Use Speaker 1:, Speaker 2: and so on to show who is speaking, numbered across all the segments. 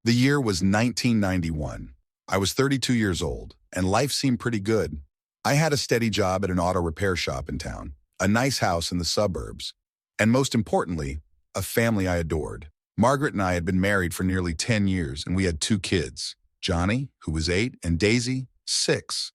Speaker 1: The year was 1991. I was 32 years old, and life seemed pretty good. I had a steady job at an auto repair shop in town, a nice house in the suburbs, and most importantly, a family I adored. Margaret and I had been married for nearly 10 years, and we had two kids, Johnny, who was 8, and Daisy, 6.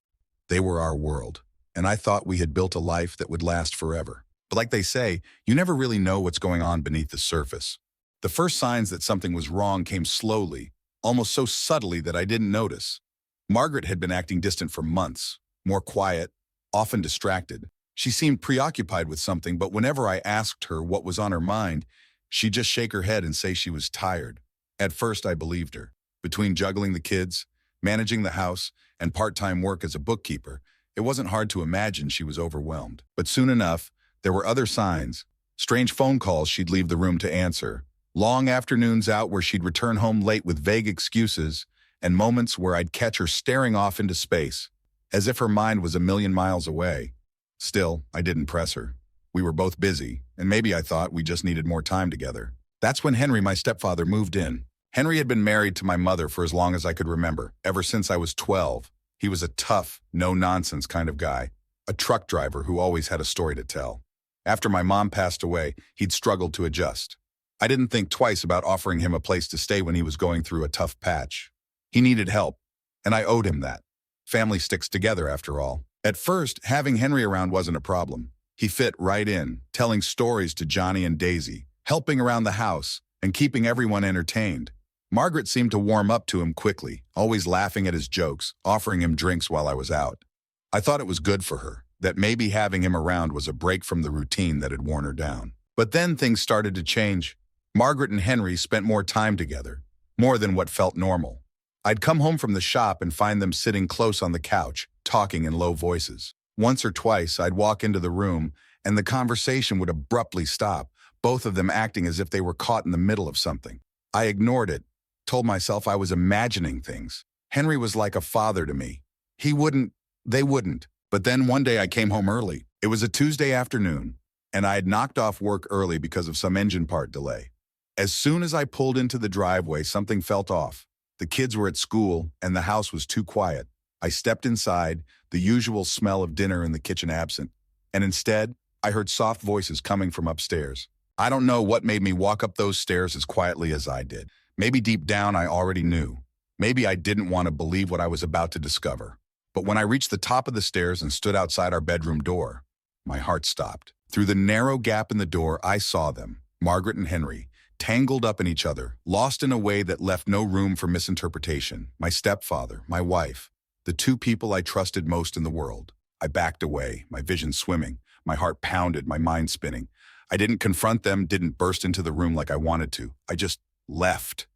Speaker 1: They were our world, and I thought we had built a life that would last forever. But like they say, you never really know what's going on beneath the surface. The first signs that something was wrong came slowly, almost so subtly that I didn't notice. Margaret had been acting distant for months, more quiet, often distracted. She seemed preoccupied with something, but whenever I asked her what was on her mind, she'd just shake her head and say she was tired. At first, I believed her. Between juggling the kids, managing the house, and part-time work as a bookkeeper, it wasn't hard to imagine she was overwhelmed. But soon enough, there were other signs. Strange phone calls she'd leave the room to answer, long afternoons out where she'd return home late with vague excuses, and moments where I'd catch her staring off into space, as if her mind was a million miles away. Still, I didn't press her. We were both busy, and maybe I thought we just needed more time together. That's when Henry, my stepfather, moved in. Henry had been married to my mother for as long as I could remember, ever since I was 12. He was a tough, no-nonsense kind of guy, a truck driver who always had a story to tell. After my mom passed away, he'd struggled to adjust. I didn't think twice about offering him a place to stay when he was going through a tough patch. He needed help, and I owed him that. Family sticks together, after all. At first, having Henry around wasn't a problem. He fit right in, telling stories to Johnny and Daisy, helping around the house, and keeping everyone entertained. Margaret seemed to warm up to him quickly, always laughing at his jokes, offering him drinks while I was out. I thought it was good for her, that maybe having him around was a break from the routine that had worn her down. But then things started to change. Margaret and Henry spent more time together, more than what felt normal. I'd come home from the shop and find them sitting close on the couch, talking in low voices. Once or twice, I'd walk into the room, and the conversation would abruptly stop, both of them acting as if they were caught in the middle of something. I ignored it, told myself I was imagining things. Henry was like a father to me. They wouldn't. But then one day I came home early. It was a Tuesday afternoon, and I had knocked off work early because of some engine part delay. As soon as I pulled into the driveway, something felt off. The kids were at school, and the house was too quiet. I stepped inside, the usual smell of dinner in the kitchen absent, and instead, I heard soft voices coming from upstairs. I don't know what made me walk up those stairs as quietly as I did. Maybe deep down I already knew. Maybe I didn't want to believe what I was about to discover. But when I reached the top of the stairs and stood outside our bedroom door, my heart stopped. Through the narrow gap in the door, I saw them, Margaret and Henry, tangled up in each other, lost in a way that left no room for misinterpretation. My stepfather, my wife, the two people I trusted most in the world. I backed away, my vision swimming, my heart pounded, my mind spinning. I didn't confront them, didn't burst into the room like I wanted to. I just left.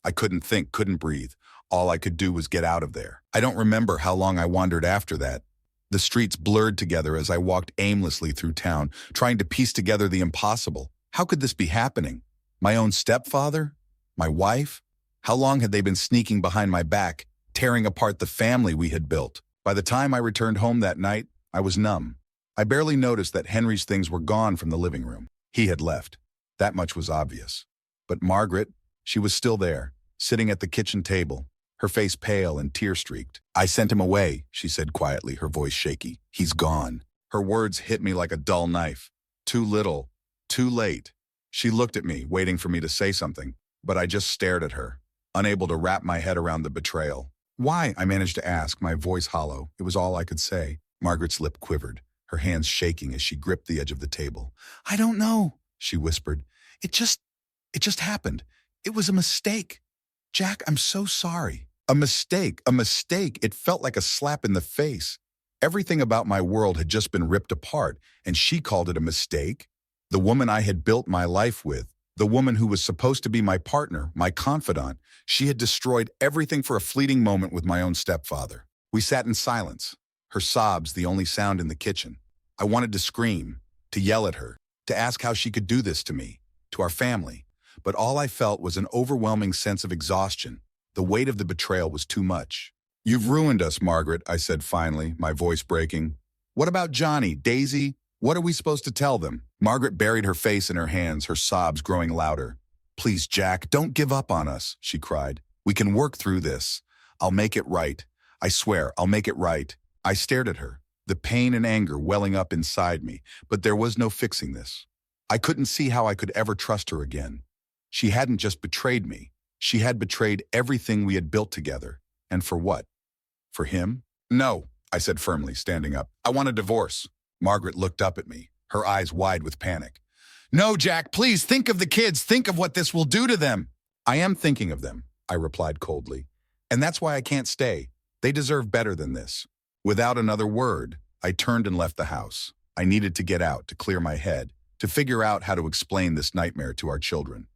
Speaker 1: I couldn't think, couldn't breathe. All I could do was get out of there. I don't remember how long I wandered after that. The streets blurred together as I walked aimlessly through town, trying to piece together the impossible. How could this be happening? My own stepfather? My wife? How long had they been sneaking behind my back, tearing apart the family we had built? By the time I returned home that night, I was numb. I barely noticed that Henry's things were gone from the living room. He had left. That much was obvious. But Margaret, she was still there, sitting at the kitchen table, her face pale and tear-streaked. "I sent him away," she said quietly, her voice shaky. "He's gone." Her words hit me like a dull knife. Too little, too late. She looked at me, waiting for me to say something, but I just stared at her, unable to wrap my head around the betrayal. "Why?" I managed to ask, my voice hollow. It was all I could say. Margaret's lip quivered, her hands shaking as she gripped the edge of the table. "I don't know," she whispered. It just happened. It was a mistake. Jack, I'm so sorry." A mistake, a mistake. It felt like a slap in the face. Everything about my world had just been ripped apart, and she called it a mistake? The woman I had built my life with, the woman who was supposed to be my partner, my confidant, she had destroyed everything for a fleeting moment with my own stepfather. We sat in silence, her sobs the only sound in the kitchen. I wanted to scream, to yell at her, to ask how she could do this to me, to our family. But all I felt was an overwhelming sense of exhaustion. The weight of the betrayal was too much. "You've ruined us, Margaret," I said finally, my voice breaking. "What about Johnny, Daisy? What are we supposed to tell them?" Margaret buried her face in her hands, her sobs growing louder. "Please, Jack, don't give up on us," she cried. We can work through this. I'll make it right. I swear, I'll make it right. I stared at her, the pain and anger welling up inside me, but there was no fixing this. I couldn't see how I could ever trust her again. She hadn't just betrayed me. She had betrayed everything we had built together. And for what? For him? No, I said firmly, standing up. I want a divorce. Margaret looked up at me, her eyes wide with panic. No, Jack, please think of the kids. Think of what this will do to them. I am thinking of them, I replied coldly. And that's why I can't stay. They deserve better than this. Without another word, I turned and left the house. I needed to get out, to clear my head, to figure out how to explain this nightmare to our children.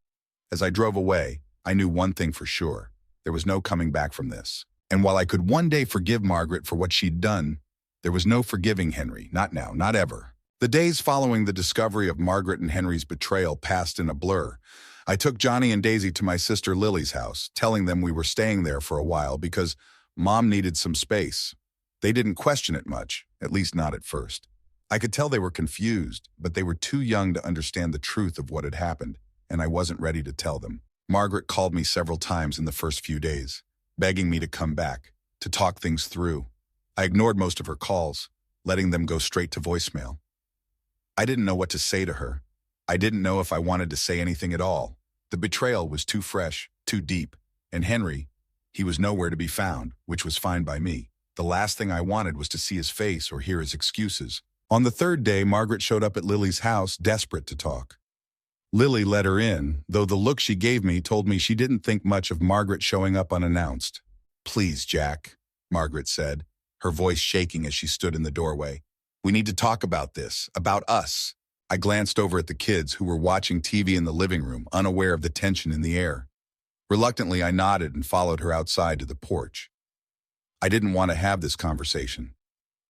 Speaker 1: As I drove away, I knew one thing for sure. There was no coming back from this. And while I could one day forgive Margaret for what she'd done, there was no forgiving Henry, not now, not ever. The days following the discovery of Margaret and Henry's betrayal passed in a blur. I took Johnny and Daisy to my sister Lily's house, telling them we were staying there for a while because Mom needed some space. They didn't question it much, at least not at first. I could tell they were confused, but they were too young to understand the truth of what had happened, and I wasn't ready to tell them. Margaret called me several times in the first few days, begging me to come back, to talk things through. I ignored most of her calls, letting them go straight to voicemail. I didn't know what to say to her. I didn't know if I wanted to say anything at all. The betrayal was too fresh, too deep, and Henry, he was nowhere to be found, which was fine by me. The last thing I wanted was to see his face or hear his excuses. On the third day, Margaret showed up at Lily's house, desperate to talk. Lily let her in, though the look she gave me told me she didn't think much of Margaret showing up unannounced. Please, Jack, Margaret said, her voice shaking as she stood in the doorway. We need to talk about this, about us. I glanced over at the kids who were watching TV in the living room, unaware of the tension in the air. Reluctantly, I nodded and followed her outside to the porch. I didn't want to have this conversation,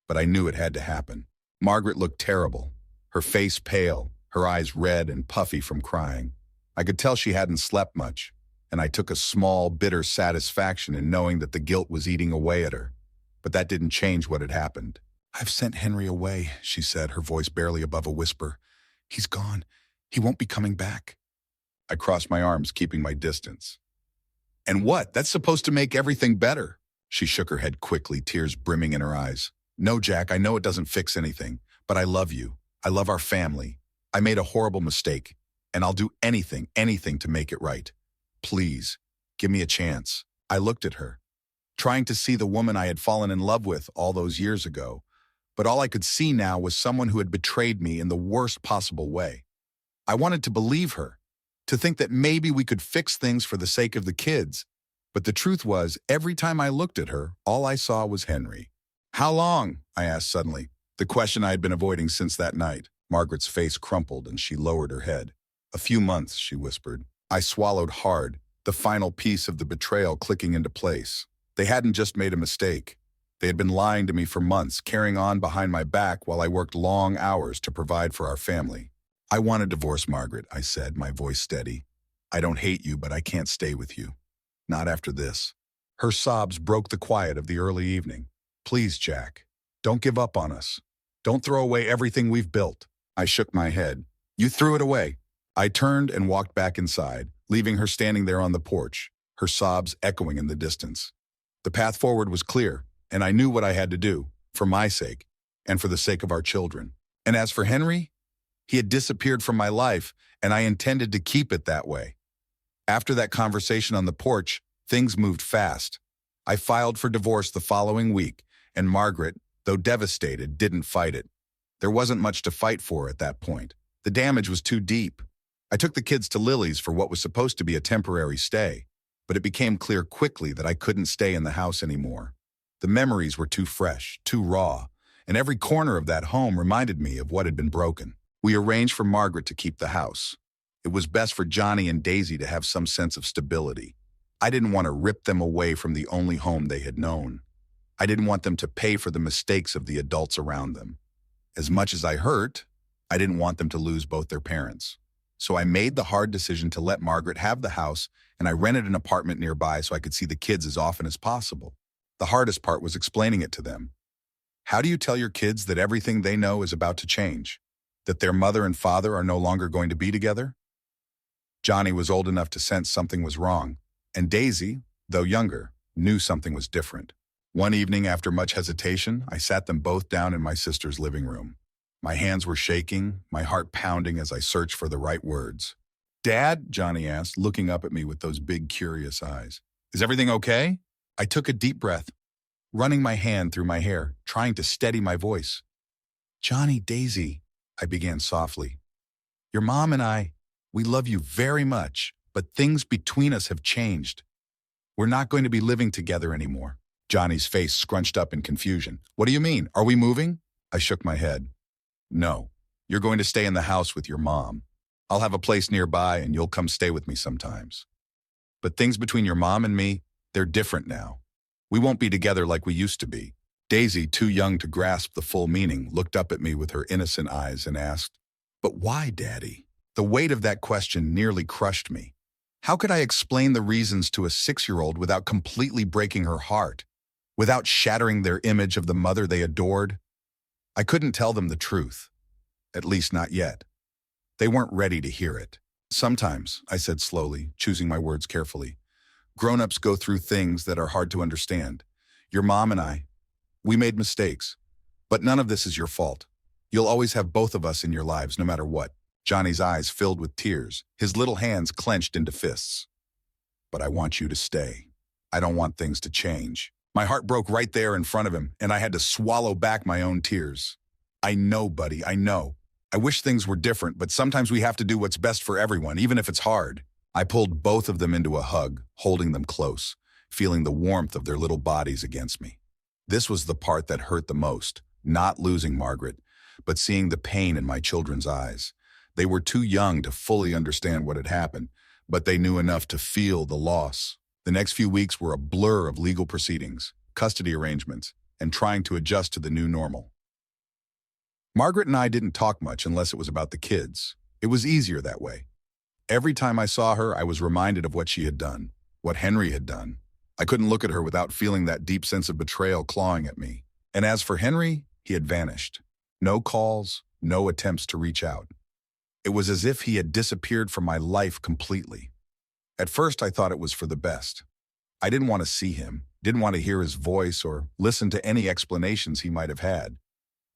Speaker 1: but I knew it had to happen. Margaret looked terrible, her face pale, her eyes red and puffy from crying. I could tell she hadn't slept much, and I took a small, bitter satisfaction in knowing that the guilt was eating away at her. But that didn't change what had happened. I've sent Henry away, she said, her voice barely above a whisper. He's gone. He won't be coming back. I crossed my arms, keeping my distance. And what? That's supposed to make everything better. She shook her head quickly, tears brimming in her eyes. No, Jack, I know it doesn't fix anything, but I love you. I love our family. I made a horrible mistake, and I'll do anything to make it right. Please, give me a chance. I looked at her, trying to see the woman I had fallen in love with all those years ago, but all I could see now was someone who had betrayed me in the worst possible way. I wanted to believe her, to think that maybe we could fix things for the sake of the kids, but the truth was, every time I looked at her, all I saw was Henry. How long? I asked suddenly, the question I had been avoiding since that night. Margaret's face crumpled and she lowered her head. A few months, she whispered. I swallowed hard, the final piece of the betrayal clicking into place. They hadn't just made a mistake. They had been lying to me for months, carrying on behind my back while I worked long hours to provide for our family. I want a divorce, Margaret, I said, my voice steady. I don't hate you, but I can't stay with you. Not after this. Her sobs broke the quiet of the early evening. Please, Jack, don't give up on us. Don't throw away everything we've built. I shook my head. You threw it away. I turned and walked back inside, leaving her standing there on the porch, her sobs echoing in the distance. The path forward was clear, and I knew what I had to do, for my sake, and for the sake of our children. And as for Henry, he had disappeared from my life, and I intended to keep it that way. After that conversation on the porch, things moved fast. I filed for divorce the following week, and Margaret, though devastated, didn't fight it. There wasn't much to fight for at that point. The damage was too deep. I took the kids to Lily's for what was supposed to be a temporary stay, but it became clear quickly that I couldn't stay in the house anymore. The memories were too fresh, too raw, and every corner of that home reminded me of what had been broken. We arranged for Margaret to keep the house. It was best for Johnny and Daisy to have some sense of stability. I didn't want to rip them away from the only home they had known. I didn't want them to pay for the mistakes of the adults around them. As much as I hurt, I didn't want them to lose both their parents. So I made the hard decision to let Margaret have the house, and I rented an apartment nearby so I could see the kids as often as possible. The hardest part was explaining it to them. How do you tell your kids that everything they know is about to change? That their mother and father are no longer going to be together? Johnny was old enough to sense something was wrong, and Daisy, though younger, knew something was different. One evening, after much hesitation, I sat them both down in my sister's living room. My hands were shaking, my heart pounding as I searched for the right words. "Dad," Johnny asked, looking up at me with those big, curious eyes. "Is everything okay?" I took a deep breath, running my hand through my hair, trying to steady my voice. "Johnny, Daisy," I began softly. "Your mom and I, we love you very much, but things between us have changed. We're not going to be living together anymore." Johnny's face scrunched up in confusion. "What do you mean? Are we moving?" I shook my head. "No, you're going to stay in the house with your mom. I'll have a place nearby and you'll come stay with me sometimes. But things between your mom and me, they're different now. We won't be together like we used to be." Daisy, too young to grasp the full meaning, looked up at me with her innocent eyes and asked, "But why, Daddy?" The weight of that question nearly crushed me. How could I explain the reasons to a 6-year-old without completely breaking her heart, without shattering their image of the mother they adored? I couldn't tell them the truth, at least not yet. They weren't ready to hear it. "Sometimes," I said slowly, choosing my words carefully, "grown-ups go through things that are hard to understand. Your mom and I, we made mistakes, but none of this is your fault. You'll always have both of us in your lives, no matter what." Johnny's eyes filled with tears, his little hands clenched into fists. "But I want you to stay. I don't want things to change." My heart broke right there in front of him, and I had to swallow back my own tears. "I know, buddy, I know. I wish things were different, but sometimes we have to do what's best for everyone, even if it's hard." I pulled both of them into a hug, holding them close, feeling the warmth of their little bodies against me. This was the part that hurt the most, not losing Margaret, but seeing the pain in my children's eyes. They were too young to fully understand what had happened, but they knew enough to feel the loss. The next few weeks were a blur of legal proceedings, custody arrangements, and trying to adjust to the new normal. Margaret and I didn't talk much unless it was about the kids. It was easier that way. Every time I saw her, I was reminded of what she had done, what Henry had done. I couldn't look at her without feeling that deep sense of betrayal clawing at me. And as for Henry, he had vanished. No calls, no attempts to reach out. It was as if he had disappeared from my life completely. At first, I thought it was for the best. I didn't want to see him, didn't want to hear his voice or listen to any explanations he might have had.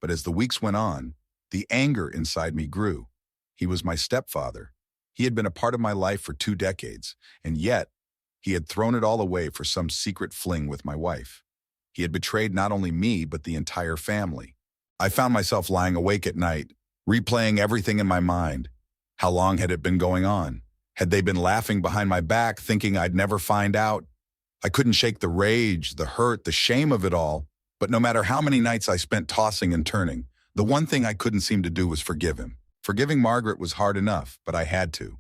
Speaker 1: But as the weeks went on, the anger inside me grew. He was my stepfather. He had been a part of my life for 2 decades, and yet he had thrown it all away for some secret fling with my wife. He had betrayed not only me, but the entire family. I found myself lying awake at night, replaying everything in my mind. How long had it been going on? Had they been laughing behind my back, thinking I'd never find out? I couldn't shake the rage, the hurt, the shame of it all. But no matter how many nights I spent tossing and turning, the one thing I couldn't seem to do was forgive him. Forgiving Margaret was hard enough, but I had to.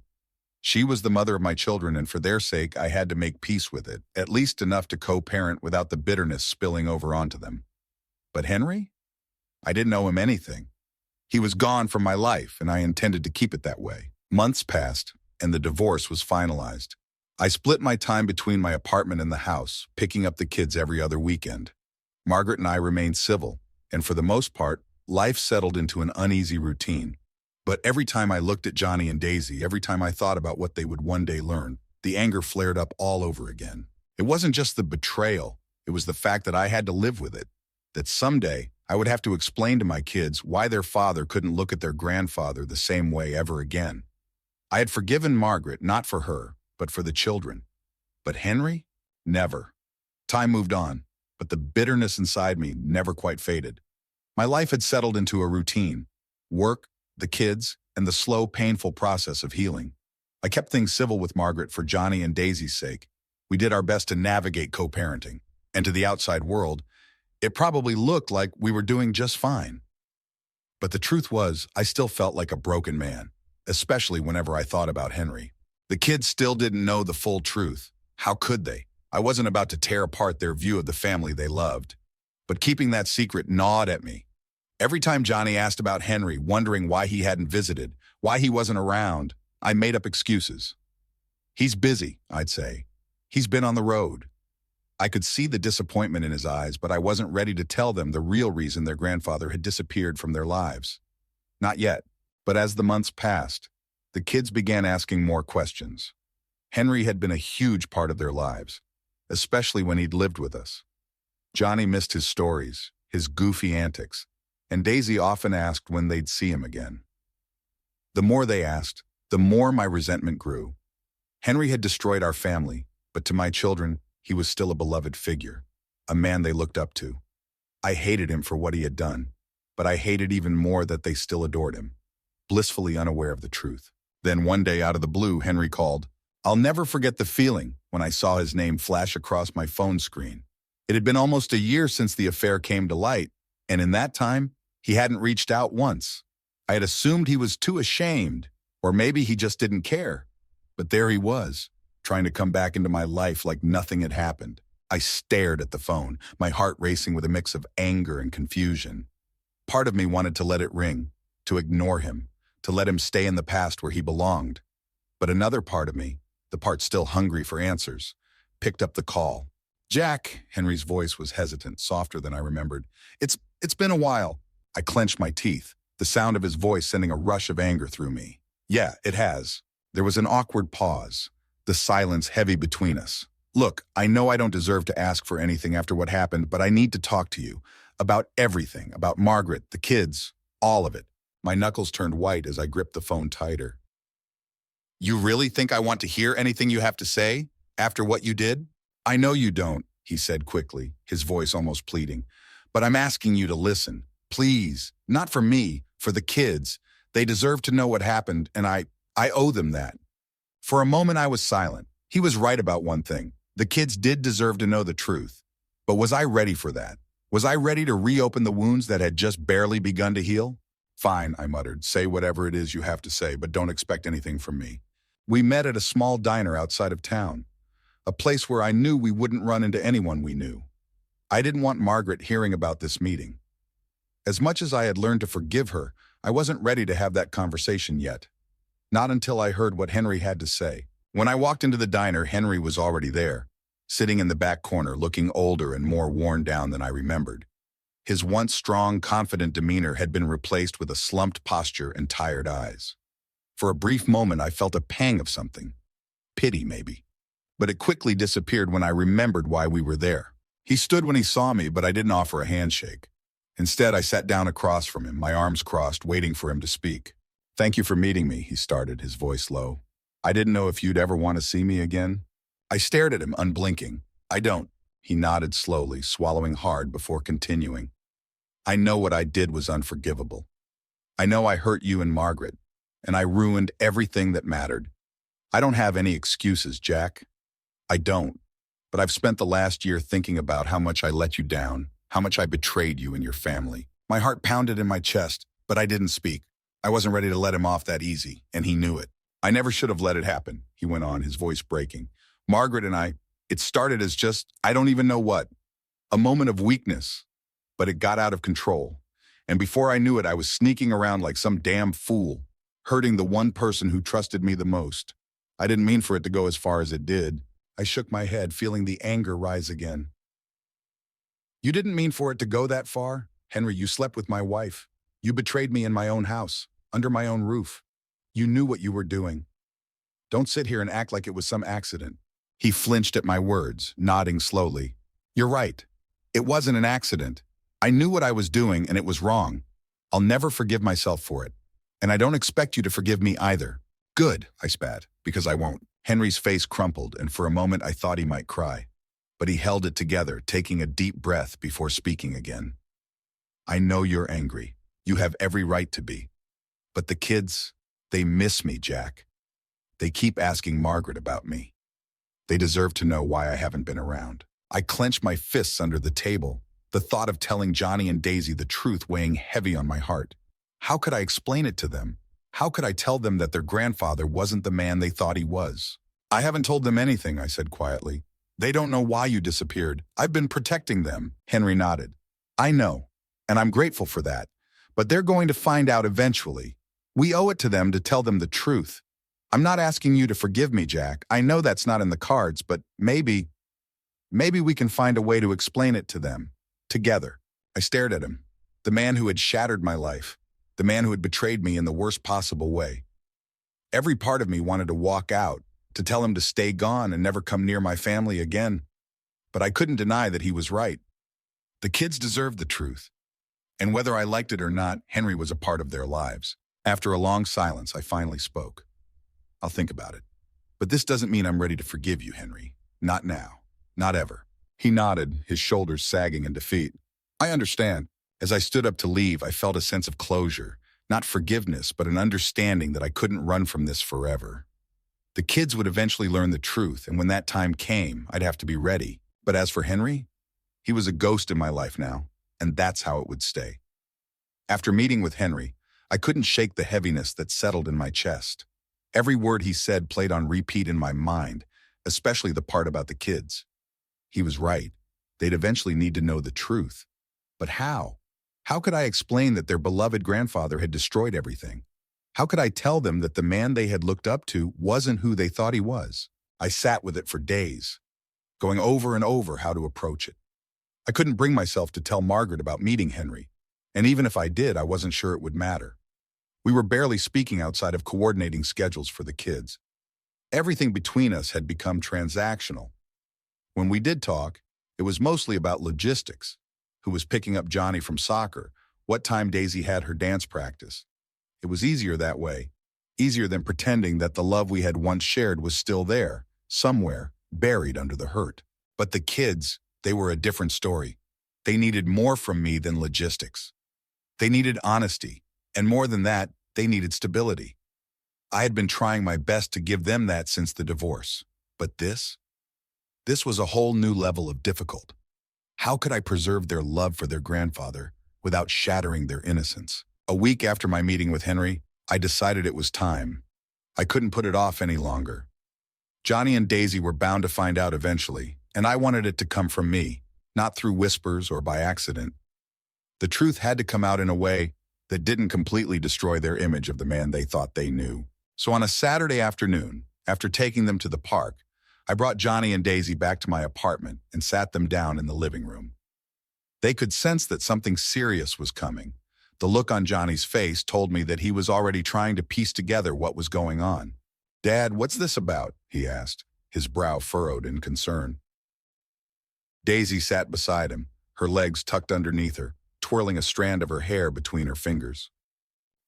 Speaker 1: She was the mother of my children, and for their sake, I had to make peace with it, at least enough to co-parent without the bitterness spilling over onto them. But Henry? I didn't owe him anything. He was gone from my life, and I intended to keep it that way. Months passed, and the divorce was finalized. I split my time between my apartment and the house, picking up the kids every other weekend. Margaret and I remained civil, and for the most part, life settled into an uneasy routine. But every time I looked at Johnny and Daisy, every time I thought about what they would one day learn, the anger flared up all over again. It wasn't just the betrayal, it was the fact that I had to live with it, that someday I would have to explain to my kids why their father couldn't look at their grandfather the same way ever again. I had forgiven Margaret, not for her, but for the children. But Henry? Never. Time moved on, but the bitterness inside me never quite faded. My life had settled into a routine: work, the kids, and the slow, painful process of healing. I kept things civil with Margaret for Johnny and Daisy's sake. We did our best to navigate co-parenting, and to the outside world, it probably looked like we were doing just fine. But the truth was, I still felt like a broken man, especially whenever I thought about Henry. The kids still didn't know the full truth. How could they? I wasn't about to tear apart their view of the family they loved. But keeping that secret gnawed at me. Every time Johnny asked about Henry, wondering why he hadn't visited, why he wasn't around, I made up excuses. "He's busy," I'd say. "He's been on the road." I could see the disappointment in his eyes, but I wasn't ready to tell them the real reason their grandfather had disappeared from their lives. Not yet. But as the months passed, the kids began asking more questions. Henry had been a huge part of their lives, especially when he'd lived with us. Johnny missed his stories, his goofy antics, and Daisy often asked when they'd see him again. The more they asked, the more my resentment grew. Henry had destroyed our family, but to my children, he was still a beloved figure, a man they looked up to. I hated him for what he had done, but I hated even more that they still adored him, blissfully unaware of the truth. Then one day out of the blue, Henry called. I'll never forget the feeling when I saw his name flash across my phone screen. It had been almost a year since the affair came to light, and in that time, he hadn't reached out once. I had assumed he was too ashamed, or maybe he just didn't care. But there he was, trying to come back into my life like nothing had happened. I stared at the phone, my heart racing with a mix of anger and confusion. Part of me wanted to let it ring, to ignore him, to let him stay in the past where he belonged. But another part of me, the part still hungry for answers, picked up the call. Jack, Henry's voice was hesitant, softer than I remembered. It's been a while. I clenched my teeth, the sound of his voice sending a rush of anger through me. Yeah, it has. There was an awkward pause, the silence heavy between us. Look, I know I don't deserve to ask for anything after what happened, but I need to talk to you about everything, about Margaret, the kids, all of it. My knuckles turned white as I gripped the phone tighter. You really think I want to hear anything you have to say after what you did? I know you don't, he said quickly, his voice almost pleading. But I'm asking you to listen. Please, not for me, for the kids. They deserve to know what happened, and I owe them that. For a moment I was silent. He was right about one thing. The kids did deserve to know the truth. But was I ready for that? Was I ready to reopen the wounds that had just barely begun to heal? Fine, I muttered. Say whatever it is you have to say, but don't expect anything from me. We met at a small diner outside of town, a place where I knew we wouldn't run into anyone we knew. I didn't want Margaret hearing about this meeting. As much as I had learned to forgive her, I wasn't ready to have that conversation yet. Not until I heard what Henry had to say. When I walked into the diner, Henry was already there, sitting in the back corner, looking older and more worn down than I remembered. His once strong, confident demeanor had been replaced with a slumped posture and tired eyes. For a brief moment, I felt a pang of something. Pity, maybe. But it quickly disappeared when I remembered why we were there. He stood when he saw me, but I didn't offer a handshake. Instead, I sat down across from him, my arms crossed, waiting for him to speak. Thank you for meeting me, he started, his voice low. I didn't know if you'd ever want to see me again. I stared at him, unblinking. I don't. He nodded slowly, swallowing hard before continuing. I know what I did was unforgivable. I know I hurt you and Margaret, and I ruined everything that mattered. I don't have any excuses, Jack. I don't. But I've spent the last year thinking about how much I let you down, how much I betrayed you and your family. My heart pounded in my chest, but I didn't speak. I wasn't ready to let him off that easy, and he knew it. I never should have let it happen, he went on, his voice breaking. Margaret and I, it started as just, I don't even know what, a moment of weakness, but it got out of control. And before I knew it, I was sneaking around like some damn fool, hurting the one person who trusted me the most. I didn't mean for it to go as far as it did. I shook my head, feeling the anger rise again. You didn't mean for it to go that far? Henry, you slept with my wife. You betrayed me in my own house, under my own roof. You knew what you were doing. Don't sit here and act like it was some accident. He flinched at my words, nodding slowly. You're right. It wasn't an accident. I knew what I was doing and it was wrong. I'll never forgive myself for it. And I don't expect you to forgive me either. Good, I spat, because I won't. Henry's face crumpled, and for a moment I thought he might cry. But he held it together, taking a deep breath before speaking again. I know you're angry. You have every right to be. But the kids, they miss me, Jack. They keep asking Margaret about me. They deserve to know why I haven't been around. I clenched my fists under the table, the thought of telling Johnny and Daisy the truth weighing heavy on my heart. How could I explain it to them? How could I tell them that their grandfather wasn't the man they thought he was? I haven't told them anything, I said quietly. They don't know why you disappeared. I've been protecting them, Henry nodded. I know, and I'm grateful for that. But they're going to find out eventually. We owe it to them to tell them the truth. I'm not asking you to forgive me, Jack. I know that's not in the cards, but maybe we can find a way to explain it to them, together. I stared at him, the man who had shattered my life, the man who had betrayed me in the worst possible way. Every part of me wanted to walk out, to tell him to stay gone and never come near my family again. But I couldn't deny that he was right. The kids deserved the truth. And whether I liked it or not, Henry was a part of their lives. After a long silence, I finally spoke. I'll think about it. But this doesn't mean I'm ready to forgive you, Henry. Not now. Not ever. He nodded, his shoulders sagging in defeat. I understand. As I stood up to leave, I felt a sense of closure. Not forgiveness, but an understanding that I couldn't run from this forever. The kids would eventually learn the truth, and when that time came, I'd have to be ready. But as for Henry, he was a ghost in my life now, and that's how it would stay. After meeting with Henry, I couldn't shake the heaviness that settled in my chest. Every word he said played on repeat in my mind, especially the part about the kids. He was right. They'd eventually need to know the truth. But how? How could I explain that their beloved grandfather had destroyed everything? How could I tell them that the man they had looked up to wasn't who they thought he was? I sat with it for days, going over and over how to approach it. I couldn't bring myself to tell Margaret about meeting Henry, and even if I did, I wasn't sure it would matter. We were barely speaking outside of coordinating schedules for the kids. Everything between us had become transactional. When we did talk, it was mostly about logistics. Who was picking up Johnny from soccer, what time Daisy had her dance practice. It was easier that way, easier than pretending that the love we had once shared was still there, somewhere, buried under the hurt. But the kids, they were a different story. They needed more from me than logistics. They needed honesty, and more than that, they needed stability. I had been trying my best to give them that since the divorce. But this was a whole new level of difficult. How could I preserve their love for their grandfather without shattering their innocence? A week after my meeting with Henry, I decided it was time. I couldn't put it off any longer. Johnny and Daisy were bound to find out eventually, and I wanted it to come from me, not through whispers or by accident. The truth had to come out in a way that didn't completely destroy their image of the man they thought they knew. So on a Saturday afternoon, after taking them to the park, I brought Johnny and Daisy back to my apartment and sat them down in the living room. They could sense that something serious was coming. The look on Johnny's face told me that he was already trying to piece together what was going on. "Dad, what's this about?" he asked, his brow furrowed in concern. Daisy sat beside him, her legs tucked underneath her, twirling a strand of her hair between her fingers.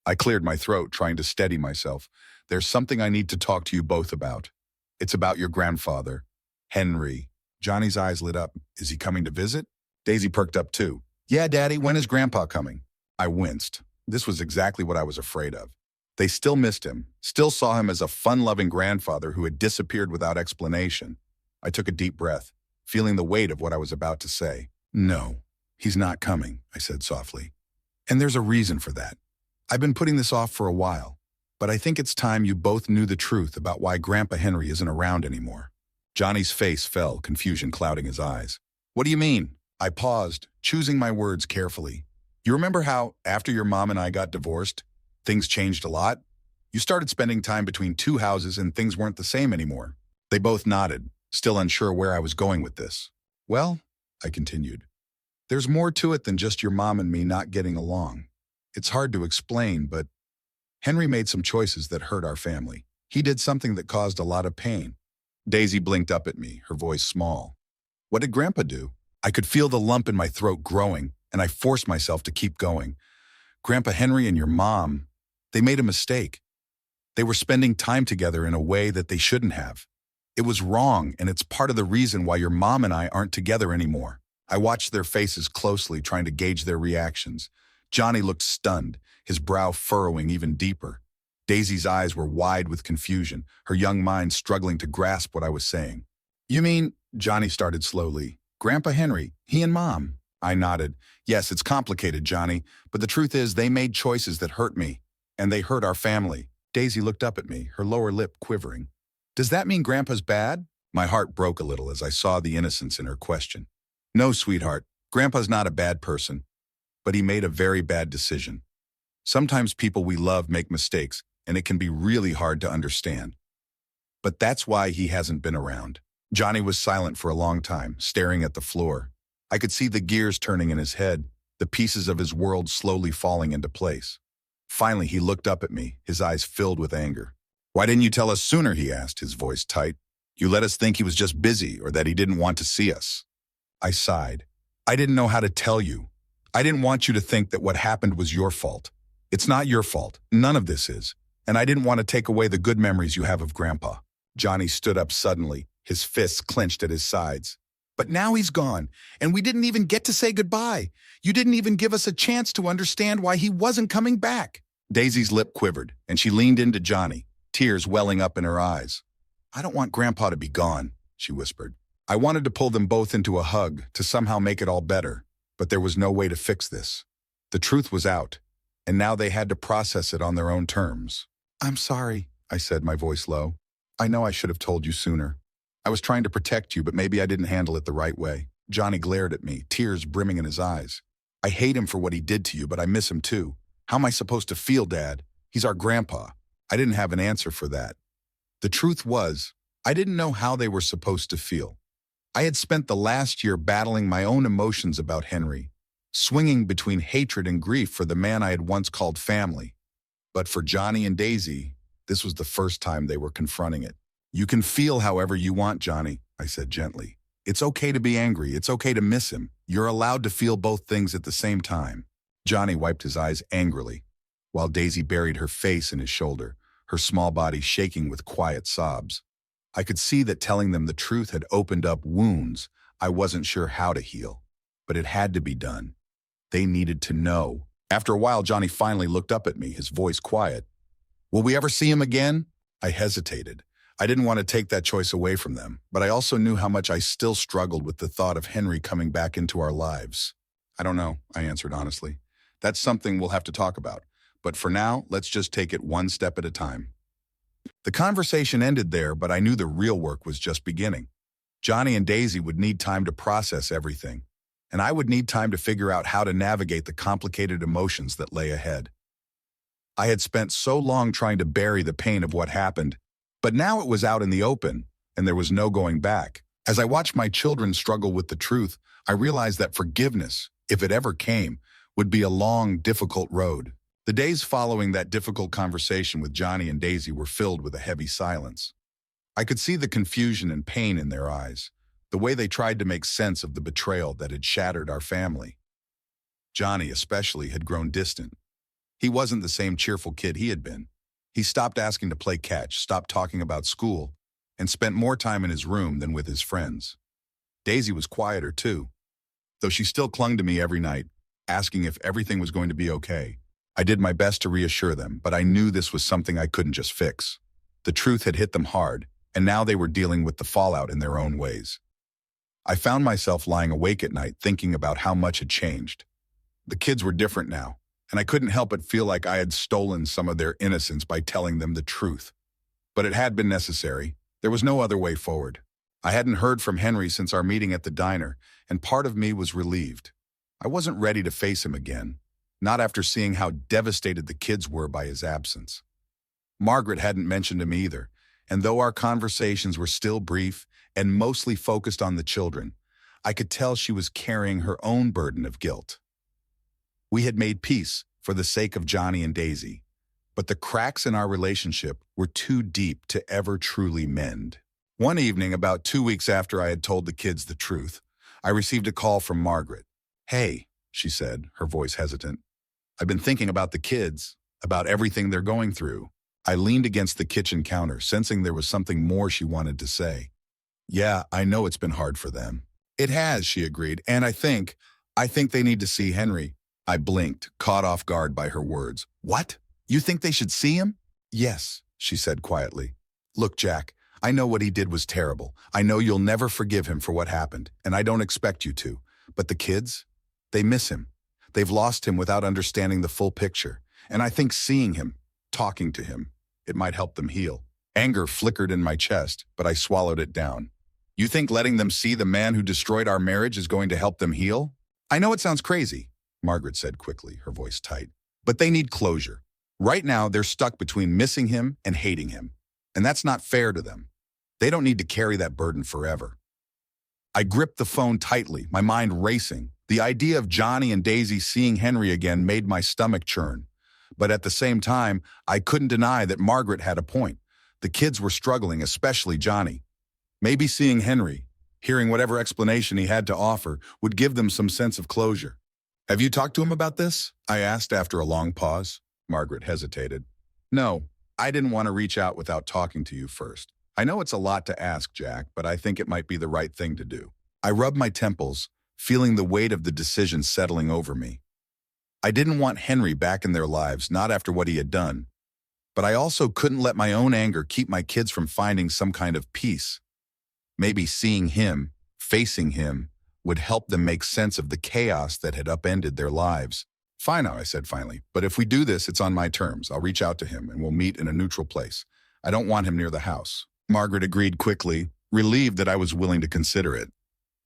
Speaker 1: I cleared my throat, trying to steady myself. "There's something I need to talk to you both about. It's about your grandfather, Henry." Johnny's eyes lit up. "Is he coming to visit?" Daisy perked up too. "Yeah, Daddy, when is Grandpa coming?" I winced. This was exactly what I was afraid of. They still missed him, still saw him as a fun-loving grandfather who had disappeared without explanation. I took a deep breath, feeling the weight of what I was about to say. "No, he's not coming," I said softly. "And there's a reason for that. I've been putting this off for a while. But I think it's time you both knew the truth about why Grandpa Henry isn't around anymore." Johnny's face fell, confusion clouding his eyes. "What do you mean?" I paused, choosing my words carefully. "You remember how, after your mom and I got divorced, things changed a lot? You started spending time between two houses and things weren't the same anymore." They both nodded, still unsure where I was going with this. "Well," I continued, "there's more to it than just your mom and me not getting along. It's hard to explain, but Henry made some choices that hurt our family. He did something that caused a lot of pain." Daisy blinked up at me, her voice small. "What did Grandpa do?" I could feel the lump in my throat growing, and I forced myself to keep going. "Grandpa Henry and your mom, they made a mistake. They were spending time together in a way that they shouldn't have. It was wrong, and it's part of the reason why your mom and I aren't together anymore." I watched their faces closely, trying to gauge their reactions. Johnny looked stunned, his brow furrowing even deeper. Daisy's eyes were wide with confusion, her young mind struggling to grasp what I was saying. "You mean," Johnny started slowly, "Grandpa Henry, he and Mom?" I nodded. "Yes, it's complicated, Johnny, but the truth is they made choices that hurt me, and they hurt our family." Daisy looked up at me, her lower lip quivering. "Does that mean Grandpa's bad?" My heart broke a little as I saw the innocence in her question. "No, sweetheart, Grandpa's not a bad person, but he made a very bad decision. Sometimes people we love make mistakes, and it can be really hard to understand. But that's why he hasn't been around." Johnny was silent for a long time, staring at the floor. I could see the gears turning in his head, the pieces of his world slowly falling into place. Finally, he looked up at me, his eyes filled with anger. "Why didn't you tell us sooner?" he asked, his voice tight. "You let us think he was just busy or that he didn't want to see us." I sighed. I didn't know how to tell you. I didn't want you to think that what happened was your fault. It's not your fault. None of this is. And I didn't want to take away the good memories you have of Grandpa. Johnny stood up suddenly, his fists clenched at his sides. But now he's gone, and we didn't even get to say goodbye. You didn't even give us a chance to understand why he wasn't coming back. Daisy's lip quivered, and she leaned into Johnny, tears welling up in her eyes. I don't want Grandpa to be gone, she whispered. I wanted to pull them both into a hug to somehow make it all better, but there was no way to fix this. The truth was out, and now they had to process it on their own terms. I'm sorry, I said, my voice low. I know I should have told you sooner. I was trying to protect you, but maybe I didn't handle it the right way. Johnny glared at me, tears brimming in his eyes. I hate him for what he did to you, but I miss him too. How am I supposed to feel, Dad? He's our grandpa. I didn't have an answer for that. The truth was, I didn't know how they were supposed to feel. I had spent the last year battling my own emotions about Henry, swinging between hatred and grief for the man I had once called family. But for Johnny and Daisy, this was the first time they were confronting it. You can feel however you want, Johnny, I said gently. It's okay to be angry. It's okay to miss him. You're allowed to feel both things at the same time. Johnny wiped his eyes angrily, while Daisy buried her face in his shoulder, her small body shaking with quiet sobs. I could see that telling them the truth had opened up wounds I wasn't sure how to heal, but it had to be done. They needed to know. After a while, Johnny finally looked up at me, his voice quiet. Will we ever see him again? I hesitated. I didn't want to take that choice away from them, but I also knew how much I still struggled with the thought of Henry coming back into our lives. I don't know, I answered honestly. That's something we'll have to talk about. But for now, let's just take it one step at a time. The conversation ended there, but I knew the real work was just beginning. Johnny and Daisy would need time to process everything, and I would need time to figure out how to navigate the complicated emotions that lay ahead. I had spent so long trying to bury the pain of what happened, but now it was out in the open, and there was no going back. As I watched my children struggle with the truth, I realized that forgiveness, if it ever came, would be a long, difficult road. The days following that difficult conversation with Johnny and Daisy were filled with a heavy silence. I could see the confusion and pain in their eyes, the way they tried to make sense of the betrayal that had shattered our family. Johnny, especially, had grown distant. He wasn't the same cheerful kid he had been. He stopped asking to play catch, stopped talking about school, and spent more time in his room than with his friends. Daisy was quieter, too, though she still clung to me every night, asking if everything was going to be okay. I did my best to reassure them, but I knew this was something I couldn't just fix. The truth had hit them hard, and now they were dealing with the fallout in their own ways. I found myself lying awake at night thinking about how much had changed. The kids were different now, and I couldn't help but feel like I had stolen some of their innocence by telling them the truth. But it had been necessary. There was no other way forward. I hadn't heard from Henry since our meeting at the diner, and part of me was relieved. I wasn't ready to face him again, not after seeing how devastated the kids were by his absence. Margaret hadn't mentioned him either, and though our conversations were still brief and mostly focused on the children, I could tell she was carrying her own burden of guilt. We had made peace for the sake of Johnny and Daisy, but the cracks in our relationship were too deep to ever truly mend. One evening, about 2 weeks after I had told the kids the truth, I received a call from Margaret. Hey, she said, her voice hesitant. I've been thinking about the kids, about everything they're going through. I leaned against the kitchen counter, sensing there was something more she wanted to say. Yeah, I know it's been hard for them. It has, she agreed, and I think they need to see Henry. I blinked, caught off guard by her words. What? You think they should see him? Yes, she said quietly. Look, Jack, I know what he did was terrible. I know you'll never forgive him for what happened, and I don't expect you to. But the kids, they miss him. They've lost him without understanding the full picture, and I think seeing him, talking to him, it might help them heal. Anger flickered in my chest, but I swallowed it down. You think letting them see the man who destroyed our marriage is going to help them heal? I know it sounds crazy, Margaret said quickly, her voice tight, but they need closure. Right now, they're stuck between missing him and hating him, and that's not fair to them. They don't need to carry that burden forever. I gripped the phone tightly, my mind racing. The idea of Johnny and Daisy seeing Henry again made my stomach churn. But at the same time, I couldn't deny that Margaret had a point. The kids were struggling, especially Johnny. Maybe seeing Henry, Hearing whatever explanation he had to offer would give them some sense of closure. "Have you talked to him about this?" I asked after a long pause. Margaret hesitated. "No, I didn't want to reach out without talking to you first. I know it's a lot to ask, Jack, but I think it might be the right thing to do." I rubbed my temples, feeling the weight of the decision settling over me. I didn't want Henry back in their lives, not after what he had done. But I also couldn't let my own anger keep my kids from finding some kind of peace. Maybe seeing him, facing him, would help them make sense of the chaos that had upended their lives. "Fine," I said finally, "but if we do this, it's on my terms. I'll reach out to him and we'll meet in a neutral place. I don't want him near the house." Margaret agreed quickly, relieved that I was willing to consider it.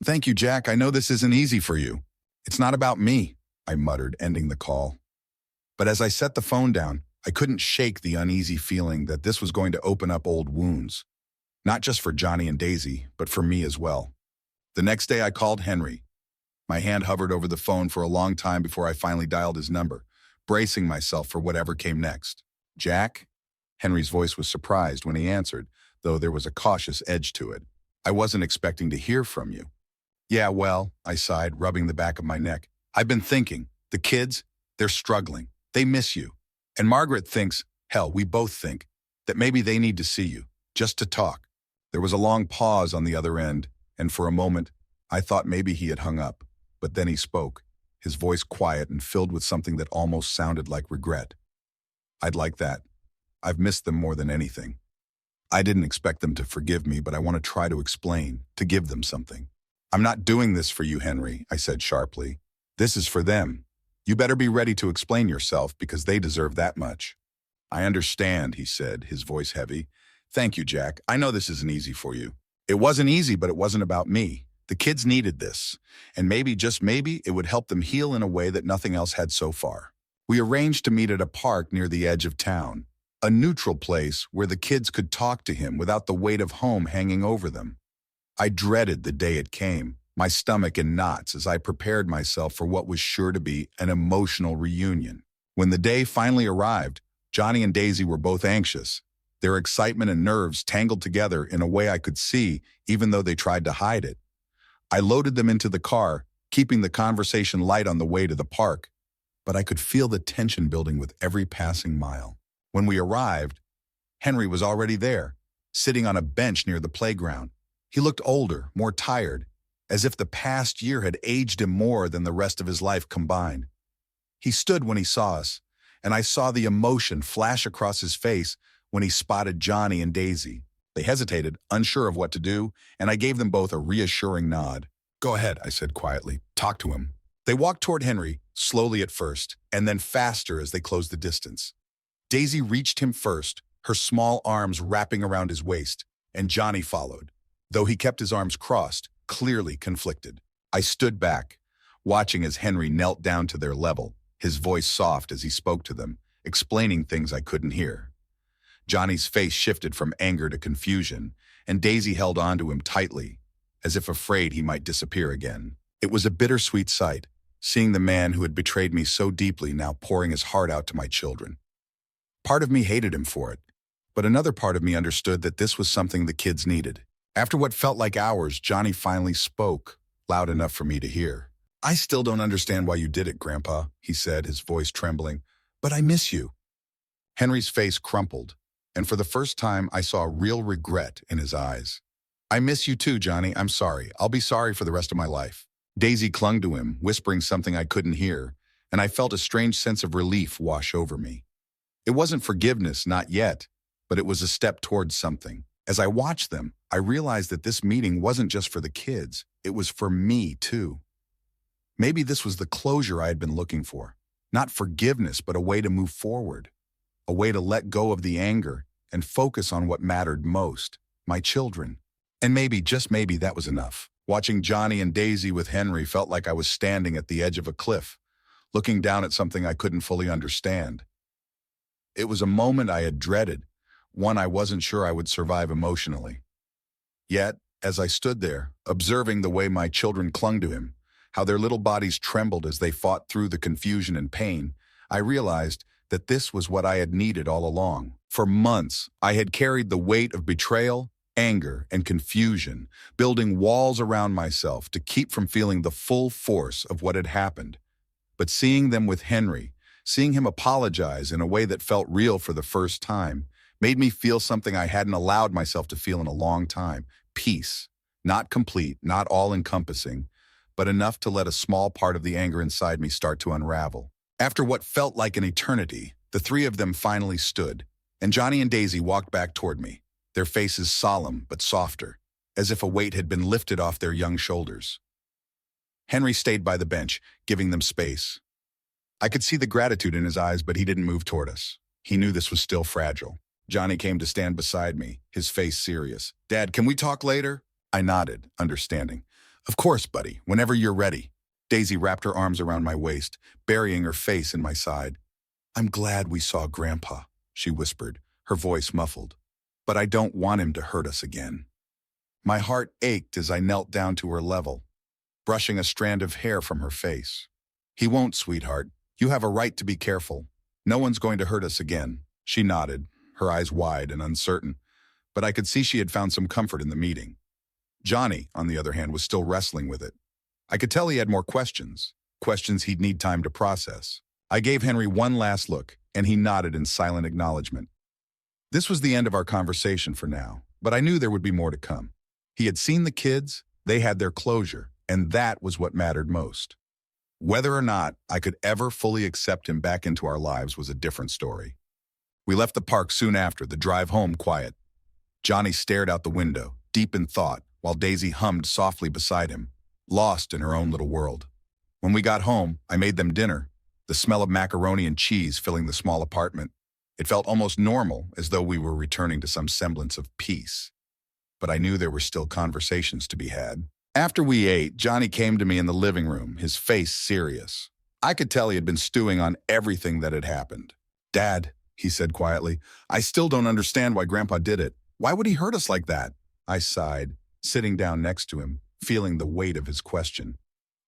Speaker 1: "Thank you, Jack. I know this isn't easy for you." "It's not about me," I muttered, ending the call. But as I set the phone down, I couldn't shake the uneasy feeling that this was going to open up old wounds. Not just for Johnny and Daisy, but for me as well. The next day I called Henry. My hand hovered over the phone for a long time before I finally dialed his number, bracing myself for whatever came next. "Jack?" Henry's voice was surprised when he answered, though there was a cautious edge to it. "I wasn't expecting to hear from you." "Yeah, well," I sighed, rubbing the back of my neck. "I've been thinking. The kids, they're struggling. They miss you. And Margaret thinks, hell, we both think, that maybe they need to see you, just to talk." There was a long pause on the other end, and for a moment, I thought maybe he had hung up. But then he spoke, his voice quiet and filled with something that almost sounded like regret. "I'd like that. I've missed them more than anything. I didn't expect them to forgive me, but I want to try to explain, to give them something." "I'm not doing this for you, Henry," I said sharply. "This is for them. You better be ready to explain yourself because they deserve that much." "I understand," he said, his voice heavy. "Thank you, Jack. I know this isn't easy for you." It wasn't easy, but it wasn't about me. The kids needed this, and maybe, just maybe, it would help them heal in a way that nothing else had so far. We arranged to meet at a park near the edge of town, a neutral place where the kids could talk to him without the weight of home hanging over them. I dreaded the day it came, my stomach in knots as I prepared myself for what was sure to be an emotional reunion. When the day finally arrived, Johnny and Daisy were both anxious, their excitement and nerves tangled together in a way I could see, even though they tried to hide it. I loaded them into the car, keeping the conversation light on the way to the park, but I could feel the tension building with every passing mile. When we arrived, Henry was already there, sitting on a bench near the playground. He looked older, more tired, as if the past year had aged him more than the rest of his life combined. He stood when he saw us, and I saw the emotion flash across his face when he spotted Johnny and Daisy. They hesitated, unsure of what to do, and I gave them both a reassuring nod. "Go ahead," I said quietly. "Talk to him." They walked toward Henry, slowly at first, and then faster as they closed the distance. Daisy reached him first, her small arms wrapping around his waist, and Johnny followed, though he kept his arms crossed, clearly conflicted. I stood back, watching as Henry knelt down to their level, his voice soft as he spoke to them, explaining things I couldn't hear. Johnny's face shifted from anger to confusion, and Daisy held onto him tightly, as if afraid he might disappear again. It was a bittersweet sight, seeing the man who had betrayed me so deeply now pouring his heart out to my children. Part of me hated him for it, but another part of me understood that this was something the kids needed. After what felt like hours, Johnny finally spoke, loud enough for me to hear. "I still don't understand why you did it, Grandpa," he said, his voice trembling, "but I miss you." Henry's face crumpled, and for the first time I saw real regret in his eyes. "I miss you too, Johnny. I'm sorry. I'll be sorry for the rest of my life." Daisy clung to him, whispering something I couldn't hear, and I felt a strange sense of relief wash over me. It wasn't forgiveness, not yet, but it was a step towards something. As I watched them, I realized that this meeting wasn't just for the kids, it was for me too. Maybe this was the closure I had been looking for. Not forgiveness, but a way to move forward. A way to let go of the anger and focus on what mattered most, my children. And maybe, just maybe, that was enough. Watching Johnny and Daisy with Henry felt like I was standing at the edge of a cliff, looking down at something I couldn't fully understand. It was a moment I had dreaded, one I wasn't sure I would survive emotionally. Yet, as I stood there, observing the way my children clung to him, how their little bodies trembled as they fought through the confusion and pain, I realized that this was what I had needed all along. For months, I had carried the weight of betrayal, anger and confusion, building walls around myself to keep from feeling the full force of what had happened. But seeing them with Henry, seeing him apologize in a way that felt real for the first time, made me feel something I hadn't allowed myself to feel in a long time. Peace. Not complete, not all-encompassing, but enough to let a small part of the anger inside me start to unravel. After what felt like an eternity, the three of them finally stood, and Johnny and Daisy walked back toward me, their faces solemn but softer, as if a weight had been lifted off their young shoulders. Henry stayed by the bench, giving them space. I could see the gratitude in his eyes, but he didn't move toward us. He knew this was still fragile. Johnny came to stand beside me, his face serious. "Dad, can we talk later?" I nodded, understanding. "Of course, buddy, whenever you're ready." Daisy wrapped her arms around my waist, burying her face in my side. "I'm glad we saw Grandpa," she whispered, her voice muffled. "But I don't want him to hurt us again." My heart ached as I knelt down to her level, brushing a strand of hair from her face. "He won't, sweetheart. You have a right to be careful. No one's going to hurt us again." She nodded, her eyes wide and uncertain, but I could see she had found some comfort in the meeting. Johnny, on the other hand, was still wrestling with it. I could tell he had more questions he'd need time to process. I gave Henry one last look, and he nodded in silent acknowledgement. This was the end of our conversation for now, but I knew there would be more to come. He had seen the kids, they had their closure, and that was what mattered most. Whether or not I could ever fully accept him back into our lives was a different story. We left the park soon after, the drive home quiet. Johnny stared out the window, deep in thought, while Daisy hummed softly beside him, lost in her own little world. When we got home, I made them dinner, the smell of macaroni and cheese filling the small apartment. It felt almost normal, as though we were returning to some semblance of peace. But I knew there were still conversations to be had. After we ate, Johnny came to me in the living room, his face serious. I could tell he had been stewing on everything that had happened. "Dad," he said quietly, "I still don't understand why Grandpa did it. Why would he hurt us like that?" I sighed, sitting down next to him, feeling the weight of his question.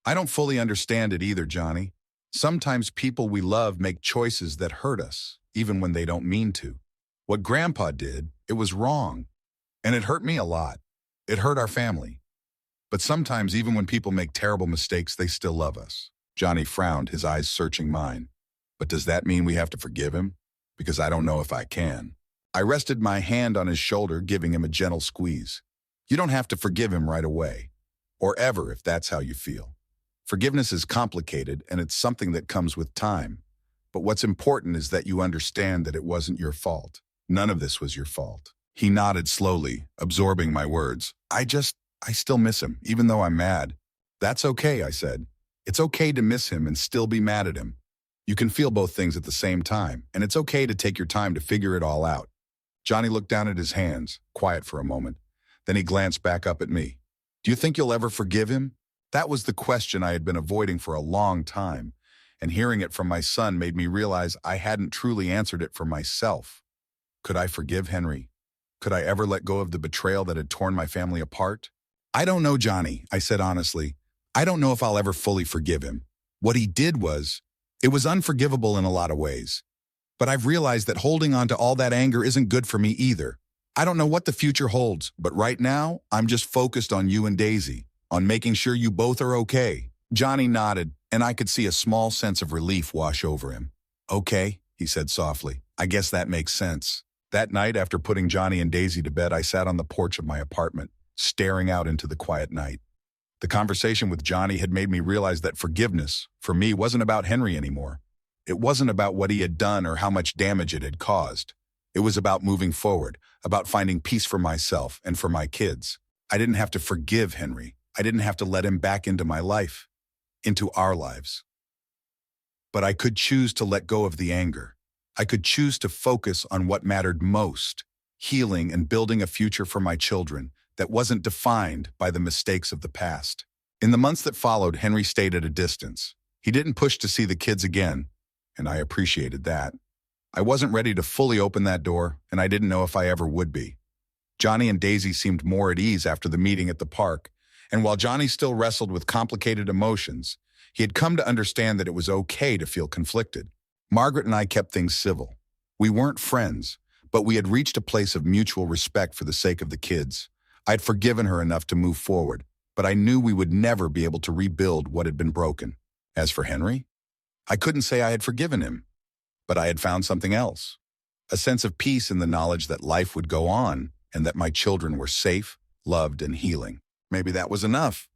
Speaker 1: "I don't fully understand it either, Johnny. Sometimes people we love make choices that hurt us, even when they don't mean to. What Grandpa did, it was wrong. And it hurt me a lot. It hurt our family. But sometimes, even when people make terrible mistakes, they still love us." Johnny frowned, his eyes searching mine. "But does that mean we have to forgive him? Because I don't know if I can." I rested my hand on his shoulder, giving him a gentle squeeze. "You don't have to forgive him right away. Or ever, if that's how you feel. Forgiveness is complicated, and it's something that comes with time. But what's important is that you understand that it wasn't your fault. None of this was your fault." He nodded slowly, absorbing my words. I still miss him, even though I'm mad." "That's okay," I said. "It's okay to miss him and still be mad at him. You can feel both things at the same time, and it's okay to take your time to figure it all out." Johnny looked down at his hands, quiet for a moment. Then he glanced back up at me. "Do you think you'll ever forgive him?" That was the question I had been avoiding for a long time, and hearing it from my son made me realize I hadn't truly answered it for myself. Could I forgive Henry? Could I ever let go of the betrayal that had torn my family apart? "I don't know, Johnny," I said honestly. "I don't know if I'll ever fully forgive him. What he did it was unforgivable in a lot of ways. But I've realized that holding on to all that anger isn't good for me either. I don't know what the future holds, but right now, I'm just focused on you and Daisy, on making sure you both are okay." Johnny nodded, and I could see a small sense of relief wash over him. "Okay," he said softly. "I guess that makes sense." That night, after putting Johnny and Daisy to bed, I sat on the porch of my apartment, staring out into the quiet night. The conversation with Johnny had made me realize that forgiveness, for me, wasn't about Henry anymore. It wasn't about what he had done or how much damage it had caused. It was about moving forward, about finding peace for myself and for my kids. I didn't have to forgive Henry. I didn't have to let him back into my life, into our lives. But I could choose to let go of the anger. I could choose to focus on what mattered most, healing and building a future for my children that wasn't defined by the mistakes of the past. In the months that followed, Henry stayed at a distance. He didn't push to see the kids again, and I appreciated that. I wasn't ready to fully open that door, and I didn't know if I ever would be. Johnny and Daisy seemed more at ease after the meeting at the park, and while Johnny still wrestled with complicated emotions, he had come to understand that it was okay to feel conflicted. Margaret and I kept things civil. We weren't friends, But we had reached a place of mutual respect for the sake of the kids. I'd forgiven her enough to move forward, but I knew we would never be able to rebuild what had been broken. As for Henry, I couldn't say I had forgiven him, but I had found something else. A sense of peace in the knowledge that life would go on and that my children were safe, loved, and healing. Maybe that was enough.